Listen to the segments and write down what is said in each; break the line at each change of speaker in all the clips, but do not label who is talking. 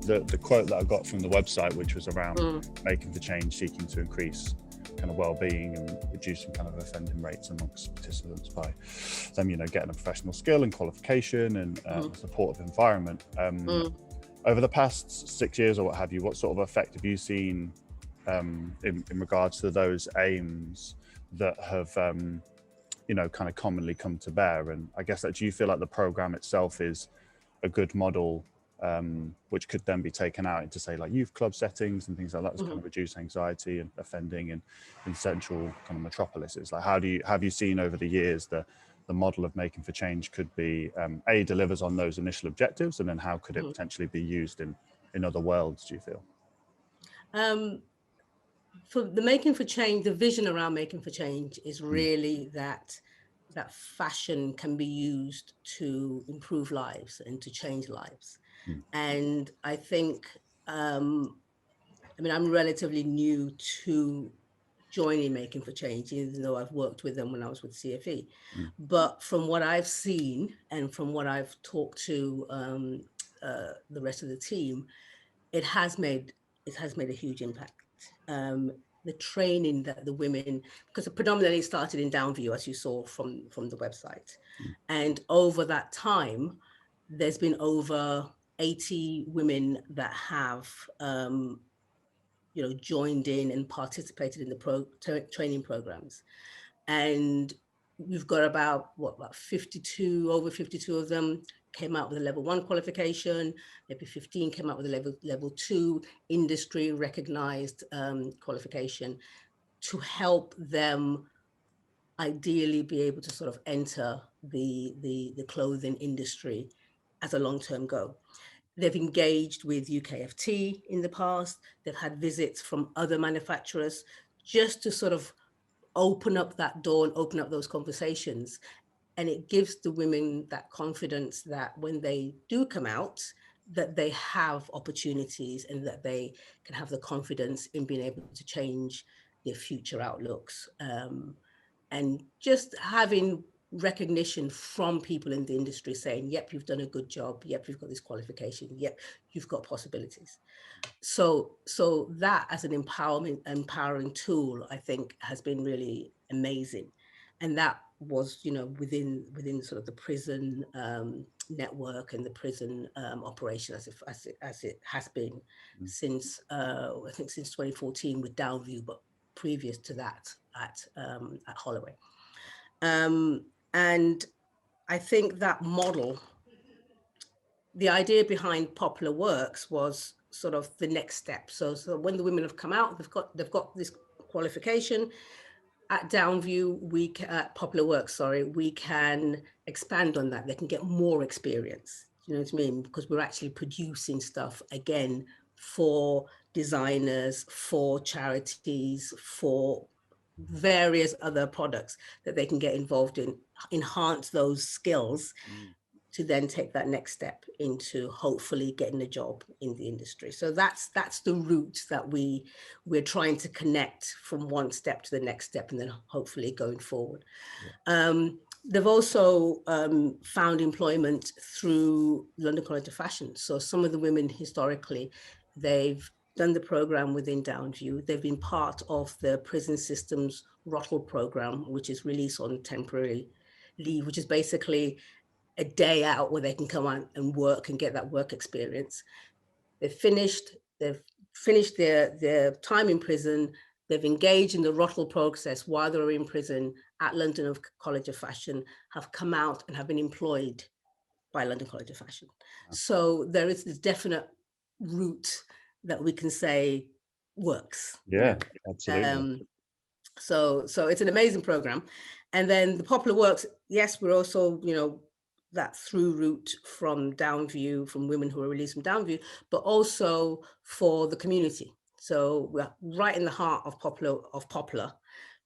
the quote that I got from the website, which was around
Mm.
making for change, seeking to increase kind of well-being and reducing kind of offending rates amongst participants by them, getting a professional skill and qualification and a supportive environment. Over the past 6 years or what have you, what sort of effect have you seen in regards to those aims that have, kind of commonly come to bear? And I guess that, do you feel like the program itself is a good model, which could then be taken out into, say, like youth club settings and things like that, to kind of reduce anxiety and offending in central kind of metropolises? Like, have you seen over the years the model of making for change could be, delivers on those initial objectives, and then how could it potentially be used in other worlds, do you feel?
For the making for change, the vision around making for change is really that fashion can be used to improve lives and to change lives. And I think, I'm relatively new to joining Making for Change, even though I've worked with them when I was with CFE. But from what I've seen and from what I've talked to the rest of the team, it has made a huge impact. The training that the women, because it predominantly started in Downview, as you saw from the website, and over that time, there's been over 80 women that have joined in and participated in the training programs. And we've got about 52, over 52 of them came out with a level 1 qualification, maybe 15 came out with a level 2 industry recognized qualification, to help them ideally be able to sort of enter the clothing industry as a long-term goal. They've engaged with UKFT in the past. They've had visits from other manufacturers just to sort of open up that door and open up those conversations. And it gives the women that confidence that when they do come out, that they have opportunities and that they can have the confidence in being able to change their future outlooks. And just having recognition from people in the industry saying, yep, you've done a good job. Yep, you've got this qualification. Yep, you've got possibilities. So that as an empowering tool, I think has been really amazing. And that was, within sort of the prison network and the prison operation as it has been since, I think since 2014 with Downview, but previous to that at Holloway. And I think that model, the idea behind Popular Works was sort of the next step. So when the women have come out, they've got this qualification. At Downview, at Popular Works, we can expand on that. They can get more experience. You know what I mean? Because we're actually producing stuff again for designers, for charities, for various other products that they can get involved in, enhance those skills to then take that next step into hopefully getting a job in the industry. So that's the route that we're trying to connect from one step to the next step, and then hopefully going forward. They've also found employment through London College of Fashion. So some of the women historically, they've done the program within Downview. They've been part of the prison system's ROTL program, which is release on temporary leave, which is basically a day out where they can come on and work and get that work experience. They've finished their time in prison. They've engaged in the ROTL process while they were in prison at London College of Fashion, have come out and have been employed by London College of Fashion. So there is this definite route that we can say works.
Yeah, absolutely.
So it's an amazing program. And then the Popular Works, yes, we're also, that through route from Downview, from women who are released from Downview, but also for the community. So we're right in the heart of Popular,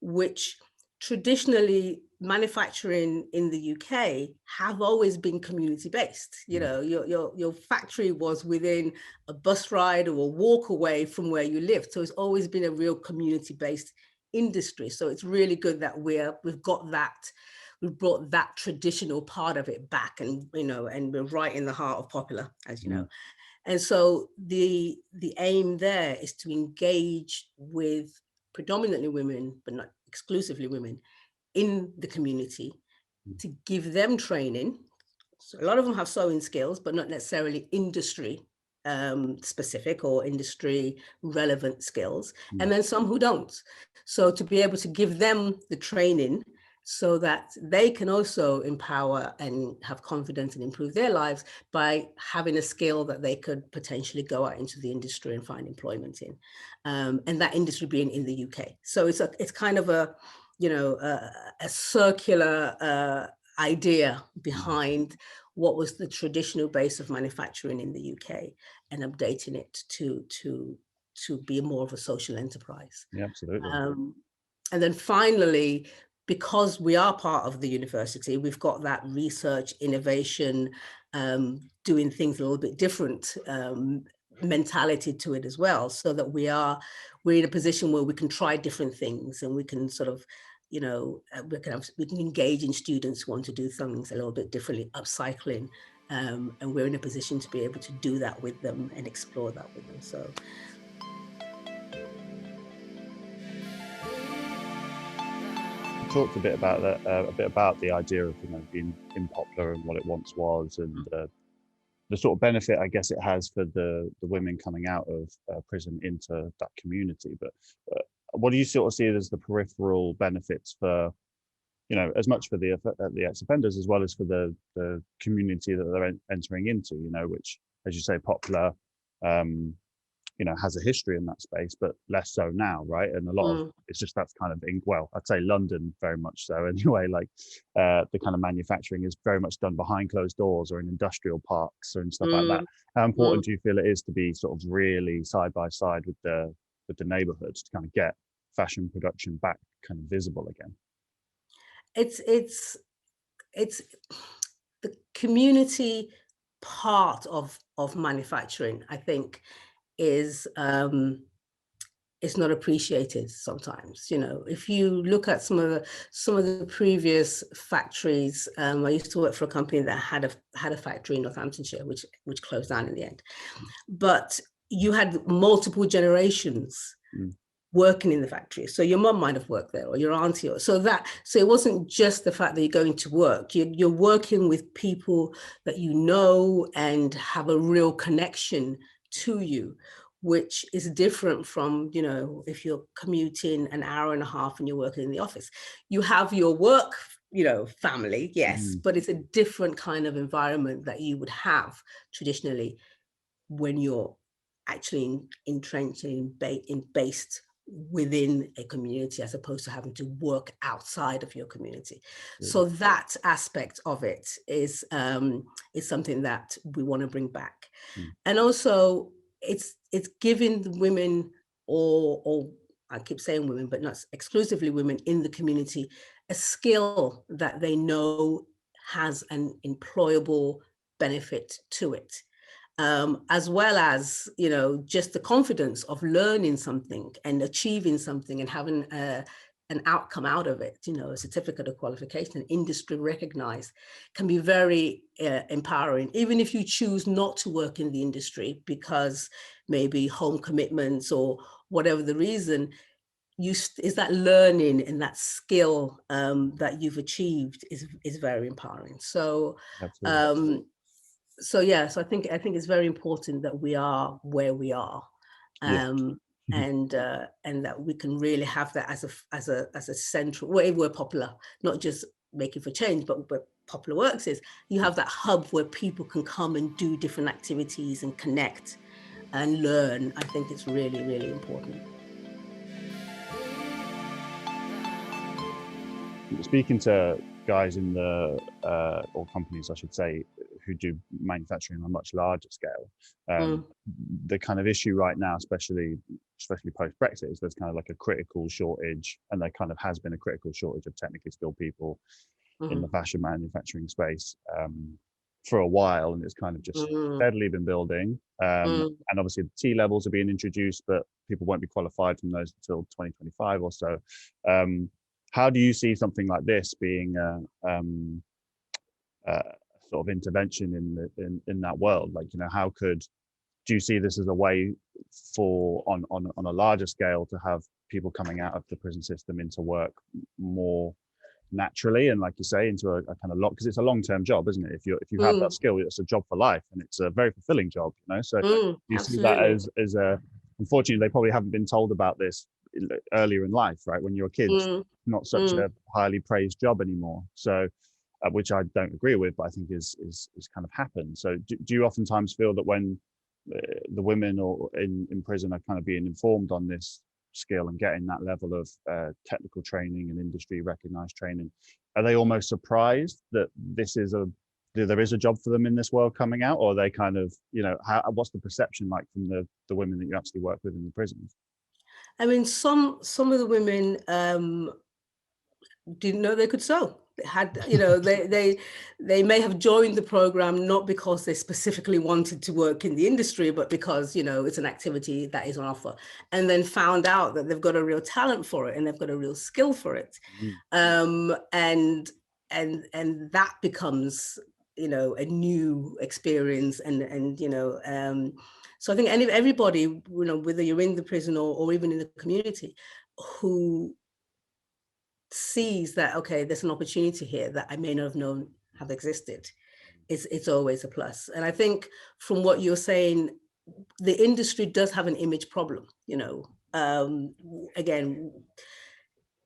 which traditionally manufacturing in the UK have always been community-based. Your factory was within a bus ride or a walk away from where you lived. So it's always been a real community-based industry. So it's really good that we've brought that traditional part of it back, and and we're right in the heart of Popular, as you know. And so the aim there is to engage with predominantly women, but not exclusively women, in the community, to give them training. So a lot of them have sewing skills, but not necessarily industry specific or industry relevant skills, and then some who don't. So to be able to give them the training so that they can also empower and have confidence and improve their lives by having a skill that they could potentially go out into the industry and find employment in, and that industry being in the UK. So it's kind of a, you know, a circular idea behind what was the traditional base of manufacturing in the UK, and updating it to be more of a social enterprise.
Yeah, absolutely.
And then finally, because we are part of the university, we've got that research, innovation, doing things a little bit different mentality to it as well, so that we're in a position where we can try different things, and we can sort of, you know, we can engage in students who want to do things a little bit differently, upcycling, and we're in a position to be able to do that with them and explore that with them. So
talked a bit about that, a bit about the idea of, you know, being unpopular and what it once was, and the sort of benefit I guess it has for the women coming out of prison into that community. But what do you sort of see as the peripheral benefits for, you know, as much for the ex-offenders as well as for the community that they're entering into, you know, which, as you say, Popular, you know, has a history in that space, but less so now, right? And a lot of it's just that's kind of well, I'd say London very much so anyway. Like the kind of manufacturing is very much done behind closed doors or in industrial parks and stuff like that. How important do you feel it is to be sort of really side by side with the neighborhoods to kind of get fashion production back kind of visible again?
it's the community part of manufacturing, I think, is not appreciated sometimes. You know, if you look at some of the previous factories, I used to work for a company that had a factory in Northamptonshire, which closed down in the end. But you had multiple generations working in the factory. So your mum might have worked there, or your auntie, or so it wasn't just the fact that you're going to work. You're working with people that you know and have a real connection to you, which is different from, you know, if you're commuting an hour and a half and you're working in the office. You have your work, you know, family, yes, but it's a different kind of environment that you would have traditionally when you're actually entrenched and based within a community, as opposed to having to work outside of your community. So that aspect of it is something that we want to bring back. And also it's giving the women, or I keep saying women, but not exclusively women in the community, a skill that they know has an employable benefit to it. As well as, you know, just the confidence of learning something and achieving something and having an outcome out of it, you know, a certificate of qualification, industry recognized, can be very empowering, even if you choose not to work in the industry because maybe home commitments or whatever the reason. Is that learning and that skill that you've achieved is very empowering. So so yeah, so I think it's very important that we are where we are, and that we can really have that as a central way. We're Popular, not just making for change, but where Popular Works is, you have that hub where people can come and do different activities and connect and learn. I think it's really, really important.
Speaking to guys in the or companies, I should say, who do manufacturing on a much larger scale, the kind of issue right now, especially post Brexit, is there's kind of like a critical shortage, and there kind of has been a critical shortage of technically skilled people in the fashion manufacturing space for a while, and it's kind of just steadily been building. And obviously the T levels are being introduced, but people won't be qualified from those until 2025 or so. How do you see something like this being sort of intervention in that world? Like, you know, how could do you see this as a way for on a larger scale to have people coming out of the prison system into work more naturally, and like you say, into a kind of lot, because it's a long-term job, isn't it? If you have that skill, it's a job for life, and it's a very fulfilling job, you know. So you see that as a, unfortunately, they probably haven't been told about this earlier in life, right? When you're a kid, not such a highly praised job anymore. So which I don't agree with, but I think is kind of happened. So do you oftentimes feel that when the women or in prison are kind of being informed on this skill and getting that level of technical training and industry recognized training, are they almost surprised that there is a job for them in this world coming out, or are they kind of, you know, what's the perception like from the women that you actually work with in the prisons?
I mean, some of the women didn't know they could sew. They had, you know, they may have joined the program not because they specifically wanted to work in the industry, but because, you know, it's an activity that is on offer, and then found out that they've got a real talent for it and they've got a real skill for it. And that becomes, you know, a new experience, and you know, so I think everybody, you know, whether you're in the prison or even in the community, who sees that, okay, there's an opportunity here that I may not have known have existed, it's always a plus. And I think from what you're saying, the industry does have an image problem, you know. Again,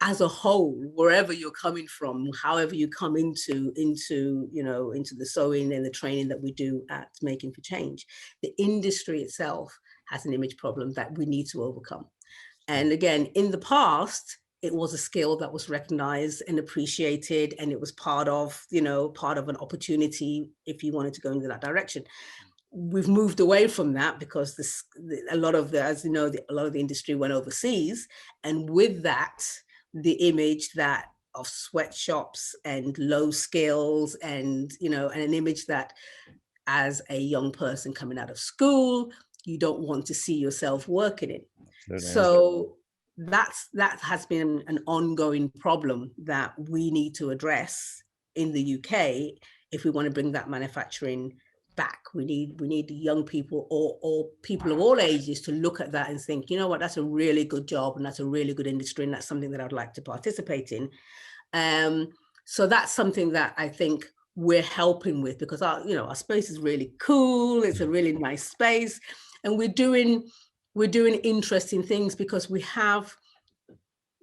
as a whole, wherever you're coming from, however you come into you know, into the sewing and the training that we do at Making for Change, the industry itself has an image problem that we need to overcome. And again, in the past, it was a skill that was recognized and appreciated, and it was part of, you know, part of an opportunity if you wanted to go into that direction. We've moved away from that because a lot of the, as you know, a lot of the industry went overseas, and with that, the image that of sweatshops and low skills, and, you know, and an image that as a young person coming out of school, you don't want to see yourself working in. So that has been an ongoing problem that we need to address in the UK if we want to bring that manufacturing back. We need young people or people of all ages to look at that and think, you know what, that's a really good job and that's a really good industry and that's something that I'd like to participate in. So that's something that I think we're helping with, because our space is really cool. It's a really nice space, and we're doing interesting things because we have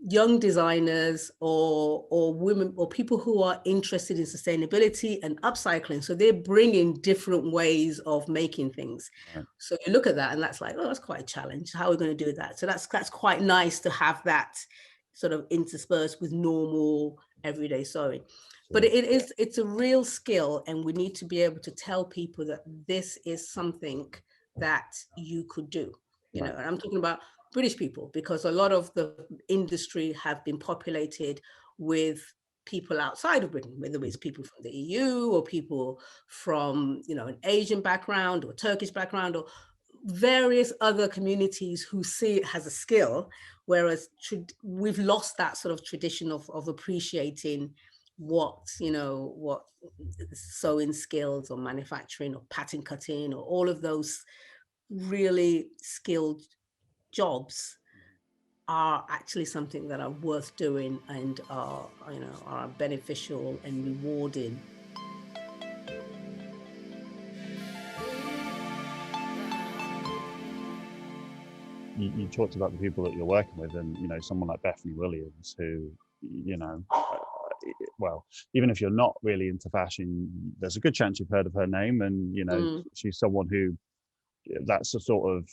young designers or women or people who are interested in sustainability and upcycling. So they're bringing different ways of making things. Right. So you look at that and that's like, oh, that's quite a challenge. How are we going to do that? So that's quite nice to have that sort of interspersed with normal everyday sewing. But it's a real skill, and we need to be able to tell people that this is something that you could do. You know, and I'm talking about British people, because a lot of the industry have been populated with people outside of Britain, whether it's people from the EU or people from, you know, an Asian background or Turkish background or various other communities who see it as a skill, whereas we've lost that sort of tradition of appreciating what sewing skills or manufacturing or pattern cutting or all of those really skilled jobs are actually something that are worth doing and are beneficial and rewarding.
You talked about the people that you're working with, and, you know, someone like Bethany Williams, who, you know, well, even if you're not really into fashion, there's a good chance you've heard of her name, and, you know, she's someone who, that's a sort of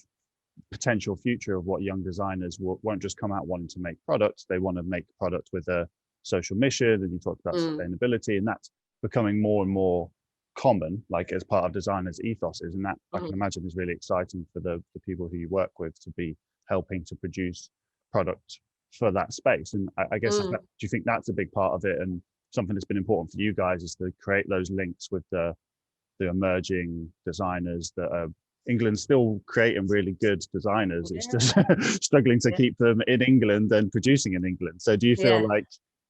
potential future of what young designers won't just come out wanting to make products. They want to make product with a social mission, and you talked about sustainability, and that's becoming more and more common, like as part of designers' ethoses, and that I can imagine is really exciting for the people who you work with to be helping to produce product for that space. And I guess do you think that's a big part of it, and something that's been important for you guys is to create those links with the emerging designers that are England's still creating really good designers. It's just struggling to keep them in England and producing in England. So do you feel like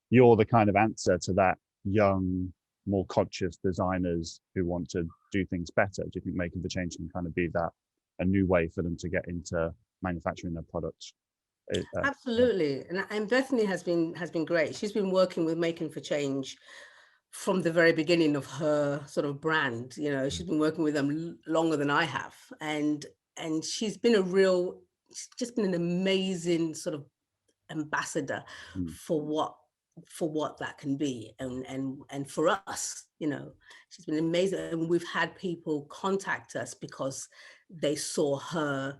you're the kind of answer to that young, more conscious designers who want to do things better? Do you think Making for Change can kind of be that a new way for them to get into manufacturing their products.
Absolutely, and Bethany has been great. She's been working with Making for Change from the very beginning of her sort of brand. You know, she's been working with them longer than I have, and she's just been an amazing sort of ambassador for what that can be, and for us, you know, she's been amazing. And we've had people contact us because they saw her,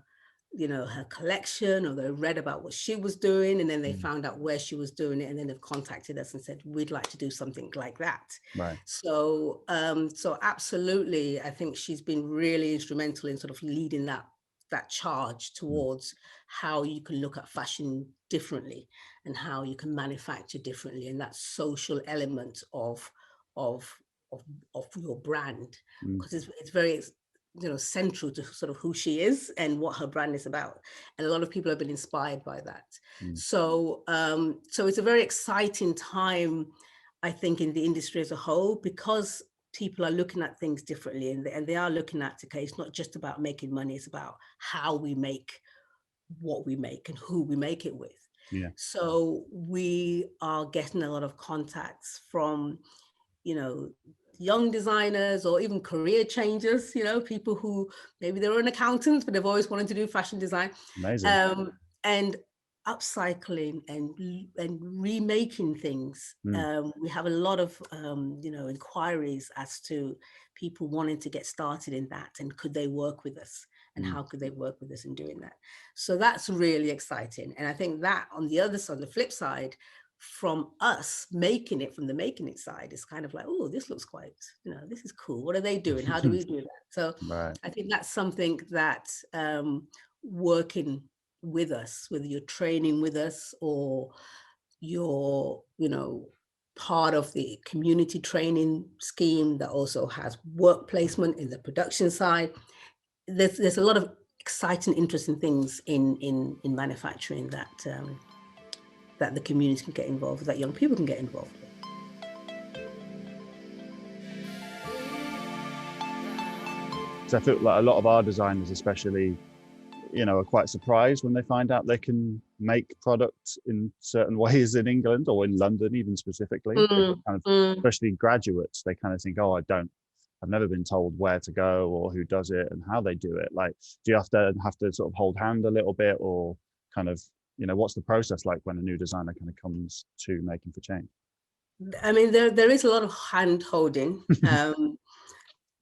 you know, her collection, or they read about what she was doing, and then they found out where she was doing it, and then they've contacted us and said, we'd like to do something like that.
Right.
So so absolutely, I think she's been really instrumental in sort of leading that charge towards how you can look at fashion differently and how you can manufacture differently, and that social element of your brand, because it's very, you know, central to sort of who she is and what her brand is about, and a lot of people have been inspired by that. So so it's a very exciting time, I think, in the industry as a whole, because people are looking at things differently, and they are looking at, okay, it's not just about making money, it's about how we make what we make and who we make it with. So we are getting a lot of contacts from, you know, young designers or even career changers, you know, people who maybe they were an accountant, but they've always wanted to do fashion design.
Amazing.
And upcycling and remaking things. We have a lot of, you know, inquiries as to people wanting to get started in that, and could they work with us, and how could they work with us in doing that. So that's really exciting. And I think that on the other side, the flip side, from us making it, from the making it side, is kind of like, oh, this looks quite, you know, this is cool. What are they doing? How do we do that? So I think that's something that working with us, whether you're training with us or you're, you know, part of the community training scheme that also has work placement in the production side, there's a lot of exciting, interesting things in manufacturing that that the community can get involved with, that young people can get involved with.
So I feel like a lot of our designers, especially, you know, are quite surprised when they find out they can make products in certain ways in England or in London, even specifically. Especially graduates, they kind of think, oh, I've never been told where to go or who does it and how they do it. Like, do you have to sort of hold hand a little bit, or kind of, you know, what's the process like when a new designer kind of comes to Making for Change?
I mean, there is a lot of hand holding,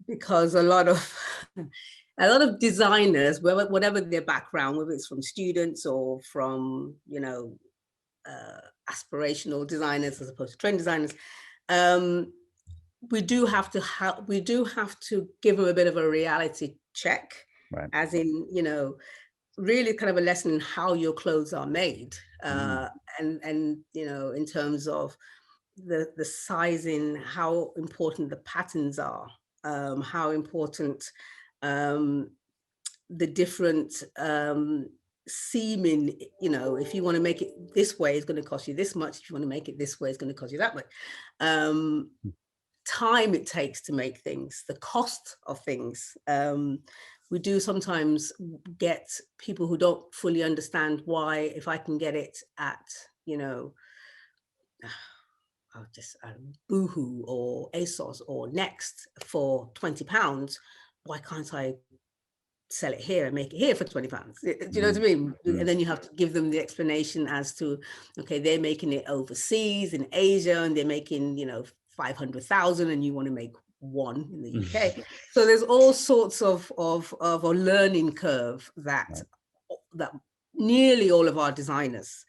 because a lot of designers, whatever their background, whether it's from students or from, you know, aspirational designers as opposed to trained designers, we do have to give them a bit of a reality check, as in, you know, really kind of a lesson in how your clothes are made, and you know, in terms of the sizing, how important the patterns are, how important the different seaming, you know, if you want to make it this way, it's going to cost you this much. If you want to make it this way, it's going to cost you that much. Time it takes to make things, the cost of things. We do sometimes get people who don't fully understand why, if I can get it at, you know, Boohoo or ASOS or Next for £20, why can't I sell it here and make it here for £20? Do you know what I mean? And then you have to give them the explanation as to, okay, they're making it overseas in Asia and they're making, you know, 500,000 and you want to make one in the UK. So there's all sorts of a learning curve that nearly all of our designers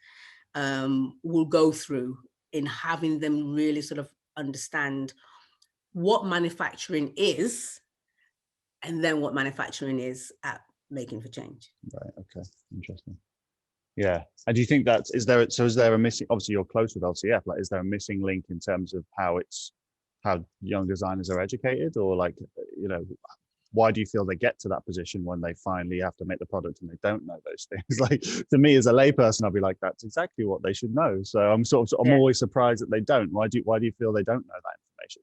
will go through, in having them really sort of understand what manufacturing is, and then what manufacturing is at Making for Change.
Right. Okay. Interesting. Yeah. And do you think is there a missing, obviously you're close with LCF, like, is there a missing link in terms of how young designers are educated, or, like, you know, why do you feel they get to that position when they finally have to make the product and they don't know those things? Like, to me as a layperson, I'll be like, that's exactly what they should know. So I'm I'm always surprised that they don't. Why do you feel they don't know that information?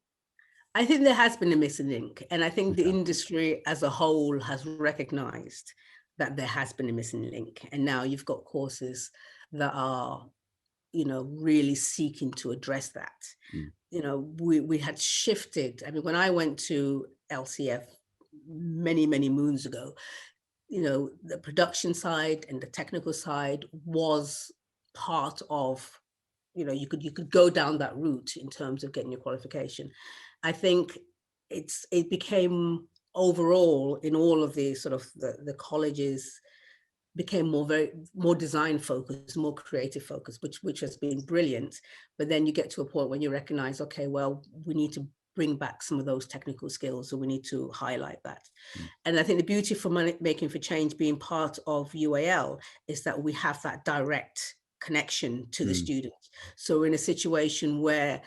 I think there has been a missing link, and I think the industry as a whole has recognized that there has been a missing link. And now you've got courses that are, really seeking to address that.
Mm.
We had shifted. I mean, when I went to LCF many, many moons ago, the production side and the technical side was part of, you could go down that route in terms of getting your qualification. I think it became overall in all of the sort of the colleges became more design focused, more creative focused, which has been brilliant. But then you get to a point when you recognize, okay, well, we need to bring back some of those technical skills, so we need to highlight that.
Mm.
And I think the beauty for Making for Change being part of UAL is that we have that direct connection to the students. So we're in a situation where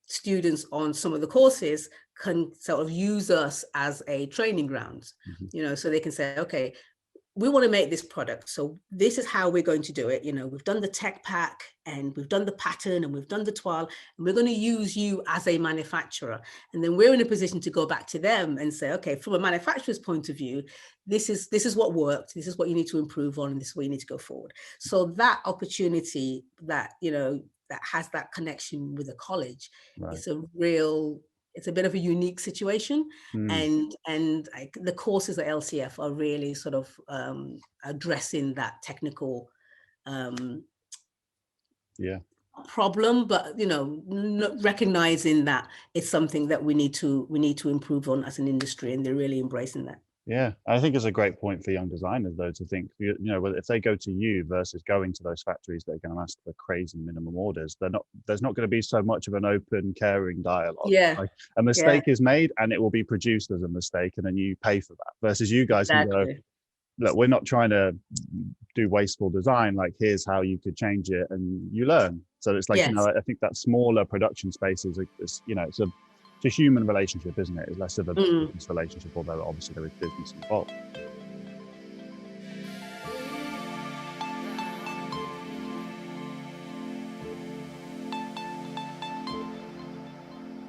students on some of the courses can sort of use us as a training ground, so they can say, okay, we want to make this product, so this is how we're going to do it. We've done the tech pack, and we've done the pattern, and we've done the toile, and we're going to use you as a manufacturer. And then we're in a position to go back to them and say, okay, from a manufacturer's point of view, this is what worked, this is what you need to improve on, and this is where you need to go forward. So that opportunity that, that has that connection with a college,
Right.
it's a bit of a unique situation. And the courses at LCF are really sort of addressing that technical problem, but recognizing that it's something that we need to improve on as an industry, and they're really embracing that.
Yeah, I think it's a great point for young designers, though, to think, if they go to you versus going to those factories that are going to ask for crazy minimum orders, there's not going to be so much of an open, caring dialogue.
Yeah.
Like, a mistake is made and it will be produced as a mistake, and then you pay for that. Versus you guys can go, look, we're not trying to do wasteful design. Like, here's how you could change it, and you learn. So it's like, I think that smaller production space is it's a human relationship, isn't it? It's less of a business relationship, although obviously there is business involved.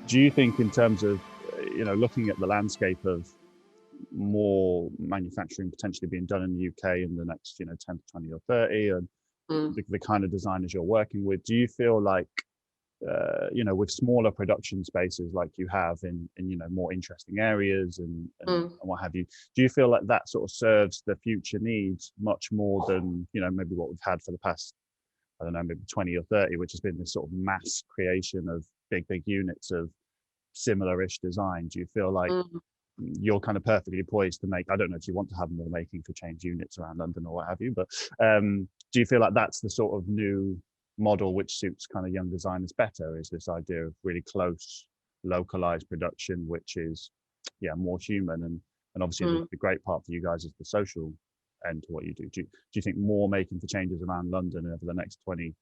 Do you think, in terms of, looking at the landscape of more manufacturing potentially being done in the UK in the next, 10 to 20 or 30, and the kind of designers you're working with, do you feel like, with smaller production spaces like you have in more interesting areas and what have you, do you feel like that sort of serves the future needs much more than, maybe what we've had for the past, I don't know, maybe 20 or 30, which has been this sort of mass creation of big units of similar-ish design? Do you feel like you're kind of perfectly poised to make, I don't know if you want to have more Making for Change units around London or what have you, but do you feel like that's the sort of new model which suits kind of young designers better, is this idea of really close, localized production, which is more human, and obviously the great part for you guys is the social end to what you do. Do you think more Making for Changes around London over the next 20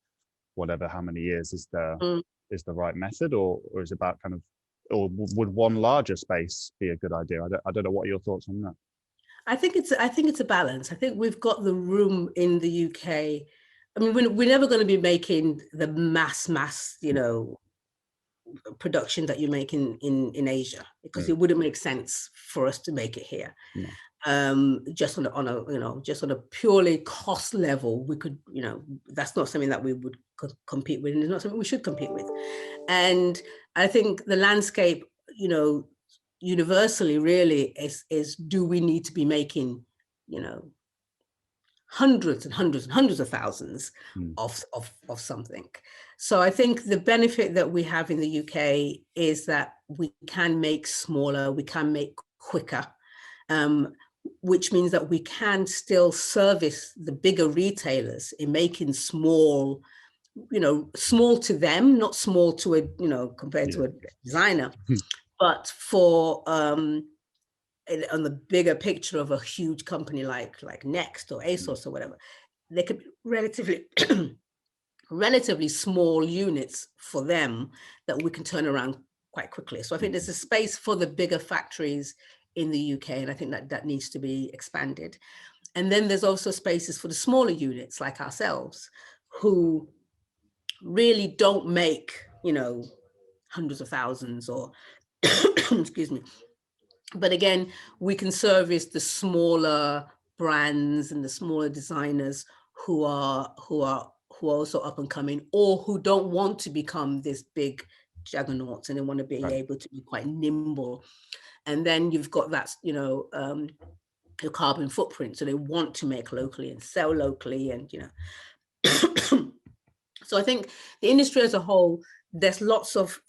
whatever how many years is the right method, or is it about kind of, or would one larger space be a good idea? I don't know, what are your thoughts on that?
I think it's a balance. I think we've got the room in the UK. I mean, we're never going to be making the mass, production that you make in Asia, because it wouldn't make sense for us to make it here. Just on a purely cost level, we could, that's not something that we would compete with, and it's not something we should compete with. And I think the landscape, universally really is, do we need to be making, hundreds and hundreds and hundreds of thousands of something? So I think the benefit that we have in the UK is that we can make smaller, we can make quicker, which means that we can still service the bigger retailers in making small, small to them, not small to a, compared to a designer, but for on the bigger picture of a huge company like Next or ASOS or whatever, they could be relatively small units for them that we can turn around quite quickly. So I think there's a space for the bigger factories in the UK, and I think that needs to be expanded. And then there's also spaces for the smaller units like ourselves, who really don't make, hundreds of thousands or excuse me. But again, we can service the smaller brands and the smaller designers who are also up and coming, or who don't want to become this big juggernauts, and they want to be able to be quite nimble. And then you've got that, the carbon footprint. So they want to make locally and sell locally, and so I think the industry as a whole, there's lots of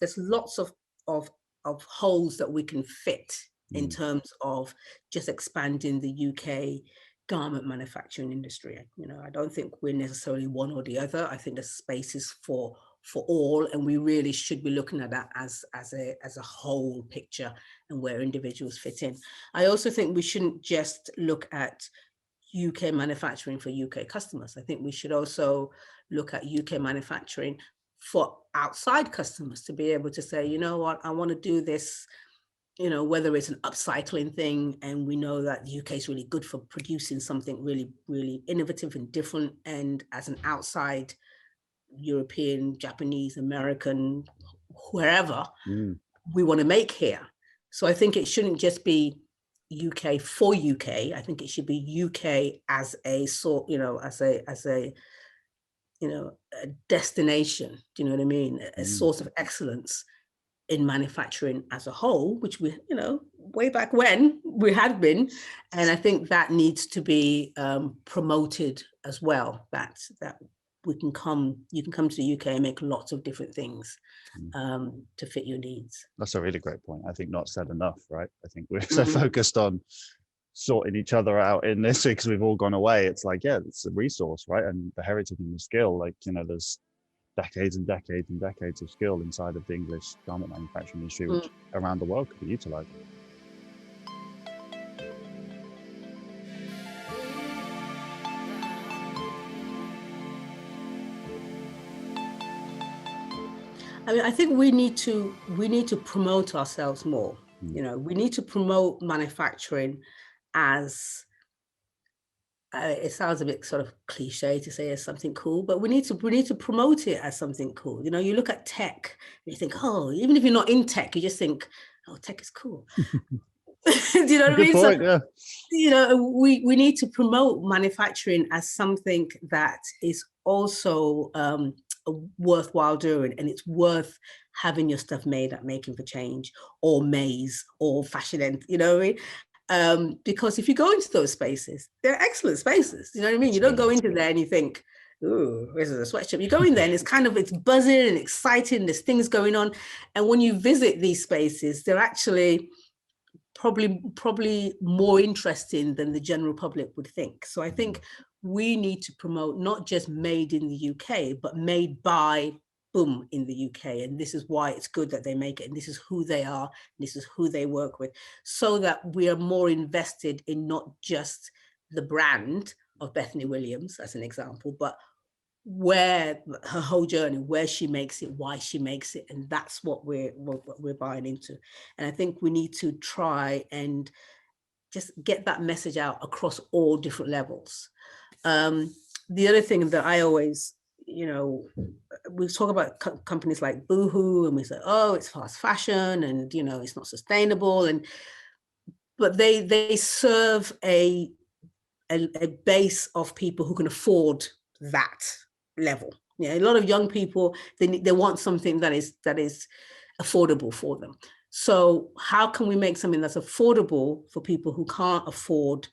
holes that we can fit in terms of just expanding the UK garment manufacturing industry. I don't think we're necessarily one or the other. I think there's spaces for all, and we really should be looking at that as a whole picture and where individuals fit in. I also think we shouldn't just look at UK manufacturing for UK customers. I think we should also look at UK manufacturing for outside customers, to be able to say, you know what, I want to do this, whether it's an upcycling thing, and we know that the UK is really good for producing something really, really innovative and different, and as an outside European, Japanese, American, wherever, we want to make here. So I think it shouldn't just be UK for UK. I think it should be UK as a sort, as a destination. Do you know what I mean? A source of excellence in manufacturing as a whole, which we, way back when we had been. And I think that needs to be promoted as well, that you can come to the UK and make lots of different things to fit your needs.
That's a really great point. I think not said enough, right? I think we're so focused on sorting each other out in this because we've all gone away. It's like, yeah, it's a resource, right? And the heritage and the skill, like, there's decades and decades and decades of skill inside of the English garment manufacturing industry, which around the world could be utilized.
I mean, I think we need to promote ourselves more. We need to promote manufacturing as, it sounds a bit sort of cliche to say as something cool, but we need to promote it as something cool. You look at tech and you think, oh, even if you're not in tech, you just think, oh, tech is cool. Do you know what I mean?
Point,
so,
yeah.
We need to promote manufacturing as something that is also worthwhile doing, and it's worth having your stuff made at Making for Change or Maze or Fashion End, you know what I mean? Because if you go into those spaces, they're excellent spaces. You know what I mean? You don't go into there and you think, ooh, this is a sweatshop. You go in there and it's buzzing and exciting. There's things going on. And when you visit these spaces, they're actually probably more interesting than the general public would think. So I think we need to promote not just made in the UK, but made by boom in the UK. And this is why it's good that they make it. And this is who they are. And this is who they work with, so that we are more invested in not just the brand of Bethany Williams, as an example, but where her whole journey, where she makes it, why she makes it. And that's what we're buying into. And I think we need to try and just get that message out across all different levels. The other thing that I always, we talk about companies like Boohoo, and we say, oh, it's fast fashion and, it's not sustainable. But they serve a base of people who can afford that level. A lot of young people, they want something that is affordable for them. So how can we make something that's affordable for people who can't afford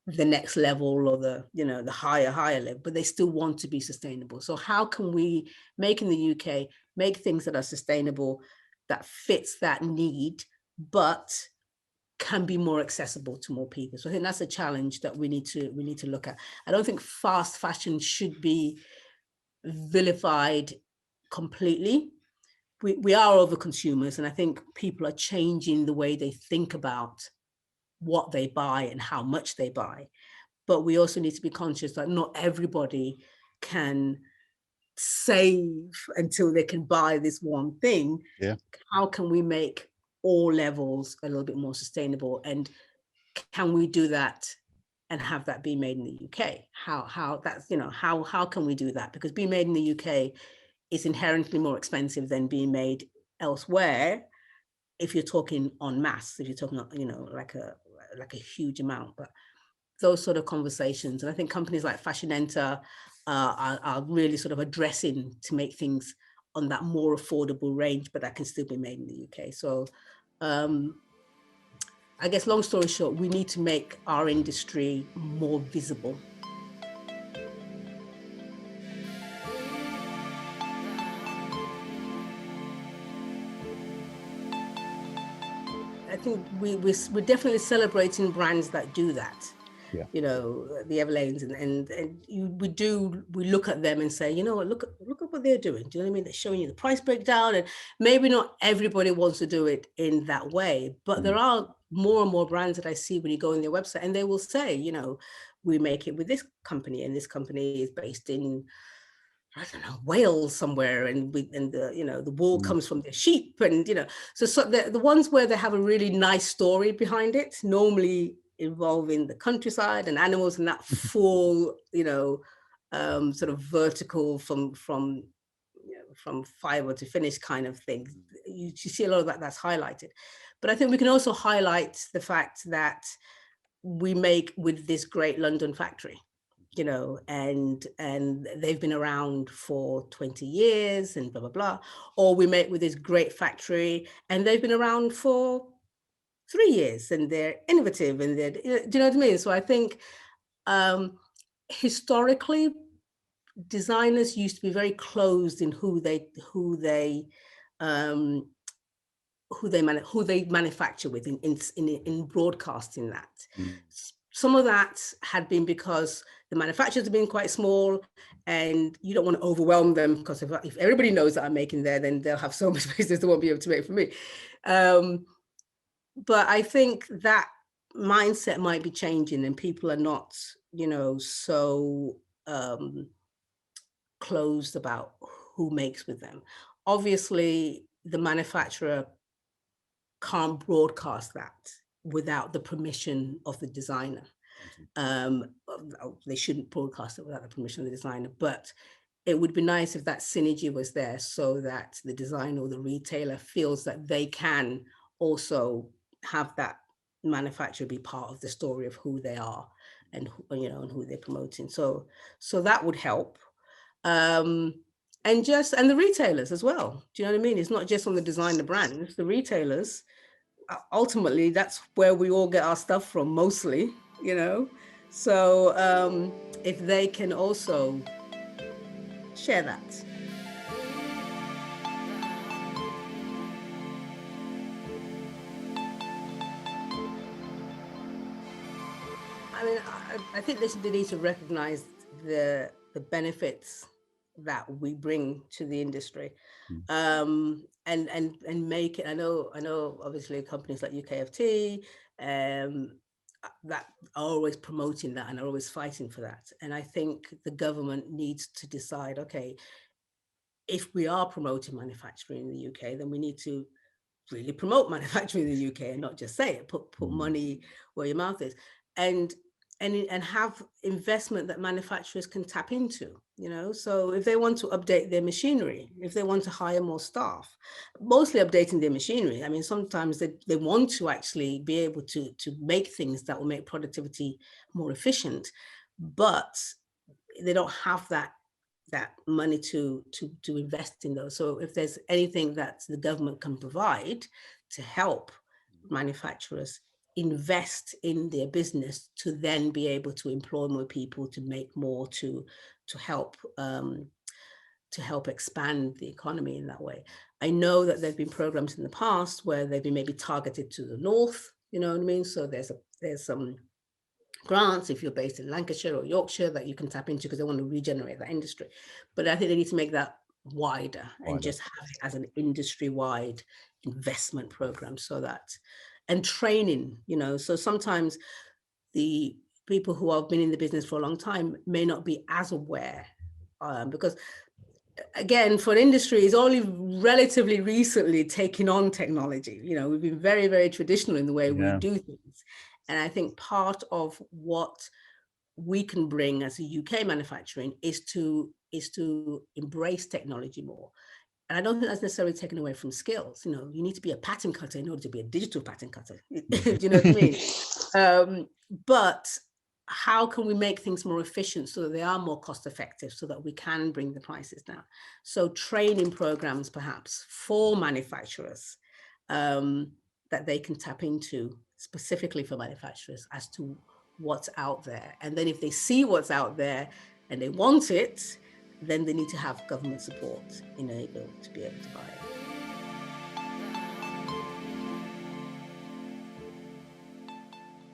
the next level or the higher level, but they still want to be sustainable? So how can we make in the UK, make things that are sustainable, that fits that need, but can be more accessible to more people? So I think that's a challenge that we need to look at. I don't think fast fashion should be vilified completely. We are over consumers, and I think people are changing the way they think about what they buy and how much they buy. But we also need to be conscious that not everybody can save until they can buy this one thing.
Yeah.
How can we make all levels a little bit more sustainable, and can we do that and have that be made in the UK? How that's, how can we do that? Because being made in the UK is inherently more expensive than being made elsewhere, if you're talking en masse, if you're talking, like a huge amount, but those sort of conversations. And I think companies like Fashion Enter are really sort of addressing to make things on that more affordable range, but that can still be made in the UK. So I guess long story short, we need to make our industry more visible. I think we're definitely celebrating brands that do that.
Yeah.
The Everlanes we look at them and say, you know what, look at what they're doing. Do you know what I mean? They're showing you the price breakdown, and maybe not everybody wants to do it in that way, but there are more and more brands that I see when you go on their website, and they will say, we make it with this company, and this company is based in, I don't know, Wales somewhere, and the wool comes from their sheep, and so the ones where they have a really nice story behind it, normally involving the countryside and animals and that full, sort of vertical from fiber to finish kind of thing. You see a lot of that's highlighted, but I think we can also highlight the fact that we make with this great London factory. And they've been around for 20 years and blah, blah, blah. Or we make with this great factory and they've been around for 3 years and they're innovative and do you know what I mean? So I think historically, designers used to be very closed in who they manufacture with in broadcasting that. Some of that had been because the manufacturers have been quite small and you don't want to overwhelm them, because if everybody knows that I'm making there, then they'll have so much business they won't be able to make for me. But I think that mindset might be changing and people are not, so closed about who makes with them. Obviously, the manufacturer can't broadcast that without the permission of the designer. They shouldn't broadcast it without the permission of the designer, but it would be nice if that synergy was there so that the designer or the retailer feels that they can also have that manufacturer be part of the story of who they are and who they're promoting. So that would help. And the retailers as well. Do you know what I mean? It's not just on the designer brands, the retailers. Ultimately, that's where we all get our stuff from, mostly, So if they can also share that. I mean, I think they need to recognize the benefits that we bring to the industry, and make it. I know. Obviously, companies like UKFT that are always promoting that and are always fighting for that. And I think the government needs to decide, okay, if we are promoting manufacturing in the UK, then we need to really promote manufacturing in the UK and not just say it. Put money where your mouth is, and have investment that manufacturers can tap into, So if they want to update their machinery, if they want to hire more staff, mostly updating their machinery. I mean, sometimes they want to actually be able to make things that will make productivity more efficient, but they don't have that money to invest in those. So if there's anything that the government can provide to help manufacturers invest in their business to then be able to employ more people, to make more, to help expand the economy in that way. I know that there've been programs in the past where they've been maybe targeted to the north, you know what I mean? So there's some grants if you're based in Lancashire or Yorkshire that you can tap into because they want to regenerate that industry. But I think they need to make that wider and just have it as an industry-wide investment program, so that, and training, so sometimes the people who have been in the business for a long time may not be as aware, because again, for an industry, it's only relatively recently taking on technology. We've been very, very traditional in the way we do things. And I think part of what we can bring as a UK manufacturing is to embrace technology more. And I don't think that's necessarily taken away from skills. You know, you need to be a pattern cutter in order to be a digital pattern cutter. Do you know what I mean? But how can we make things more efficient so that they are more cost effective, so that we can bring the prices down? So training programs perhaps for manufacturers that they can tap into specifically for manufacturers as to what's out there. And then if they see what's out there and they want it, then they need to have government support enabled to be able to buy it.